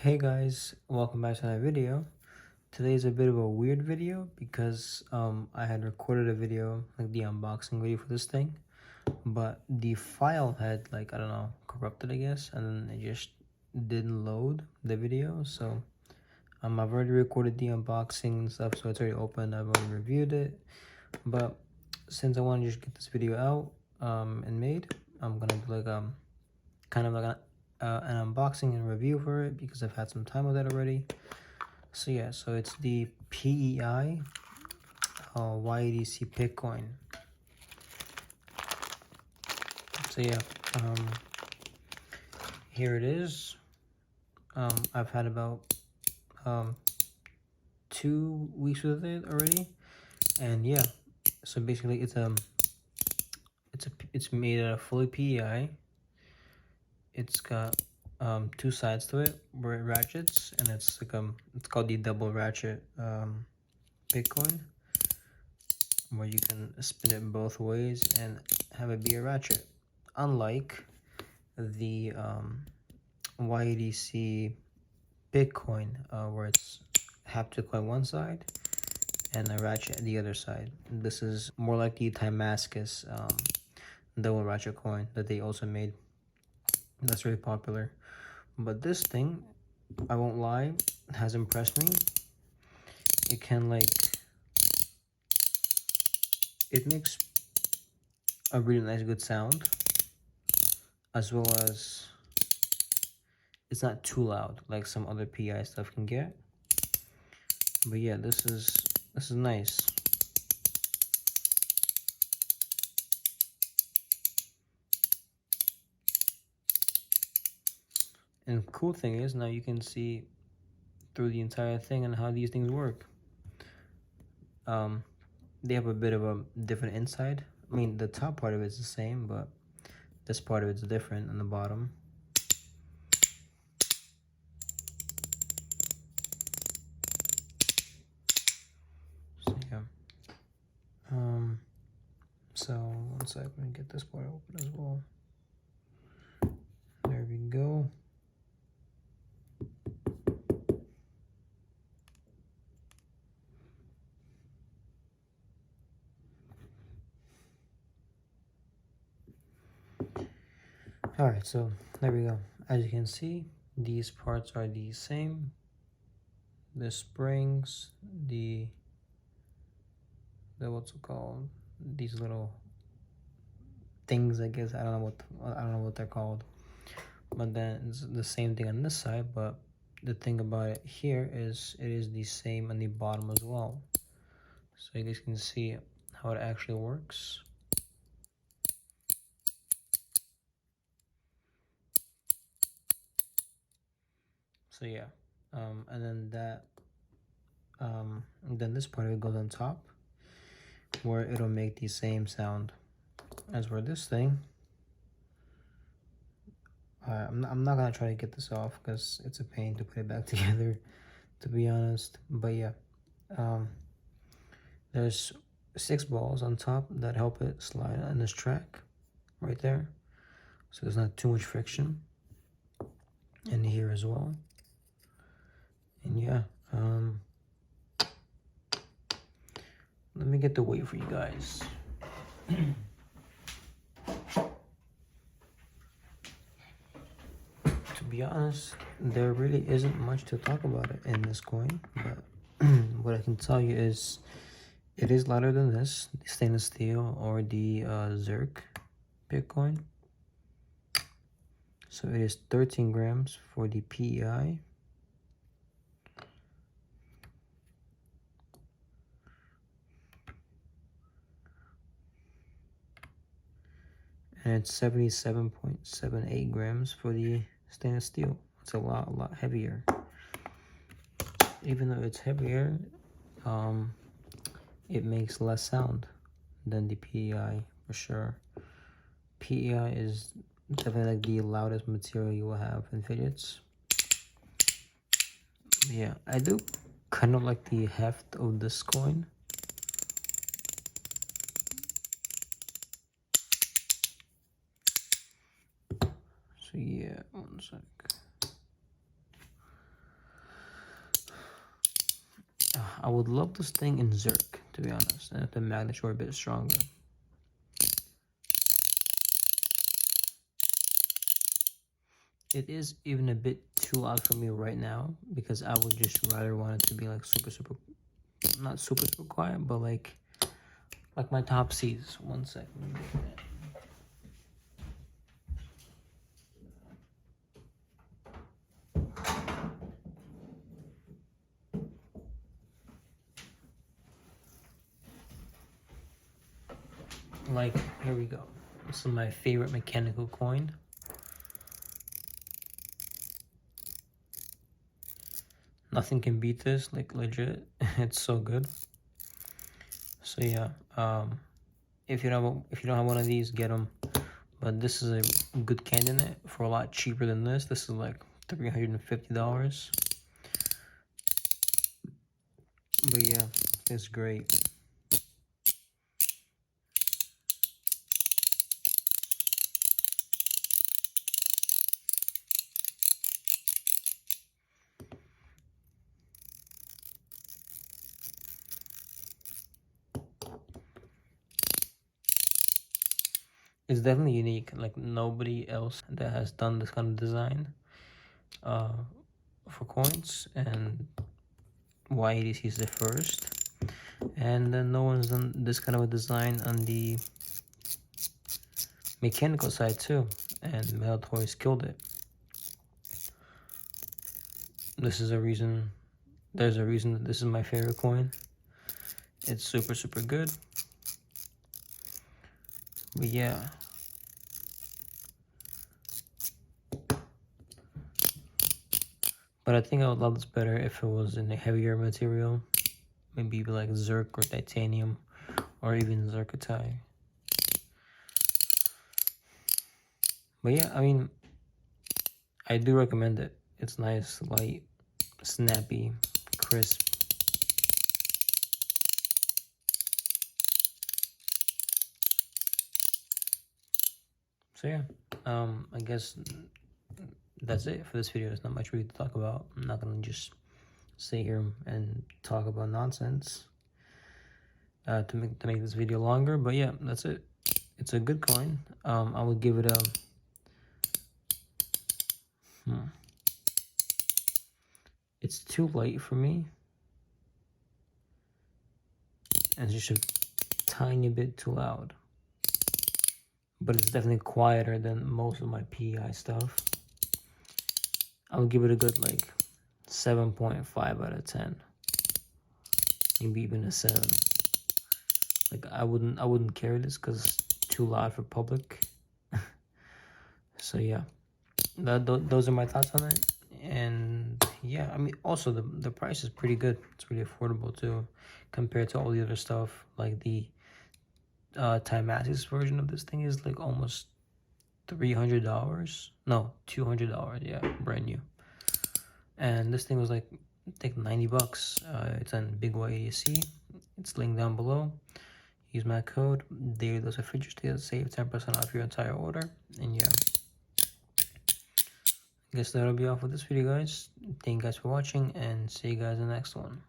Hey guys, welcome back to another video. Today's a bit of a weird video because I had recorded a video, like the unboxing video for this thing, but the file had, like, I don't know, corrupted, I guess, and then it just didn't load the video. So I've already recorded the unboxing and stuff, so it's already open. I've already reviewed it, but since I want to just get this video out and made, I'm gonna do like kind of like an unboxing and review for it because I've had some time with it already. So yeah, so it's the PEI YEDC Bitcoin. So yeah, here it is. I've had about 2 weeks with it already, and yeah, so basically it's made out of fully PEI. It's got 2 sides to it where it ratchets, and it's like it's called the double ratchet Bitcoin, where you can spin it both ways and have it be a ratchet, unlike the YEDC Bitcoin, where it's haptic on one side and a ratchet at the other side. This is more like the Timascus double ratchet coin that they also made. That's really popular. But this thing, I won't lie, has impressed me. It can, like, it makes a really nice good sound, as well as it's not too loud like some other PI stuff can get. But yeah, this is nice. And the cool thing is, now you can see through the entire thing and how these things work. They have a bit of a different inside. I mean, the top part of it's the same, but this part of it's different on the bottom. So yeah. So one second, let me get this part open as well. There we go. All right, so there we go. As you can see, these parts are the same. The springs, the what's it called? These little things, I guess. I don't know what they're called. But then it's the same thing on this side. But the thing about it here is it is the same on the bottom as well. So you guys can see how it actually works. So yeah, and then then this part of it goes on top, where it'll make the same sound as for this thing. I'm not gonna try to get this off because it's a pain to put it back together, to be honest. But yeah, there's 6 balls on top that help it slide on this track right there, so there's not too much friction. And here as well. And yeah, let me get the weight for you guys. To be honest, there really isn't much to talk about it in this coin, but what I can tell you is it is lighter than this, the stainless steel or the Zerk Bitcoin. So it is 13 grams for the PEI. And it's 77.78 grams for the stainless steel. It's a lot heavier. Even though it's heavier, it makes less sound than the PEI for sure. PEI is definitely like the loudest material you will have in Fidgets. Yeah, I do kind of like the heft of this coin. So yeah, one sec. I would love this thing in Zerk, to be honest, and if the magnets were a bit stronger. It is even a bit too loud for me right now, because I would just rather want it to be like super, not super quiet, but like my top C's. 1 second. Like, here we go. This is my favorite mechanical coin. Nothing can beat this, like legit. It's so good. So yeah, if you don't have one of these, get them. But this is a good candidate for a lot cheaper than this. This is like $350. But yeah, it's great. It's definitely unique. Like nobody else that has done this kind of design for coins, and YEDC is the first. And then no one's done this kind of a design on the mechanical side too, and Metal Toys killed it. This is a reason. There's a reason that this is my favorite coin. It's super good. But yeah. But I think I would love this better if it was in a heavier material. Maybe like Zerk or titanium, or even Zerkatite. But yeah, I mean, I do recommend it. It's nice, light, snappy, crisp. So yeah, I guess that's it for this video. There's not much really to talk about. I'm not gonna just sit here and talk about nonsense to make this video longer. But yeah, that's it. It's a good coin. I would give it a It's too light for me, and it's just a tiny bit too loud. But it's definitely quieter than most of my PI stuff. I would give it a good like 7.5 out of 10. Maybe even a 7. Like I wouldn't carry this because it's too loud for public. So yeah, those are my thoughts on it. And yeah, I mean, also the price is pretty good. It's really affordable too, compared to all the other stuff. Like the Timaxis version of this thing is like almost $300. No, $200. Yeah, brand new. And this thing was like, I think, 90 bucks. It's on Big YEDC. It's linked down below. Use my code. There, those are Fidgets to save 10% off your entire order. And yeah, I guess that'll be all for this video, guys. Thank you guys for watching, and see you guys in the next one.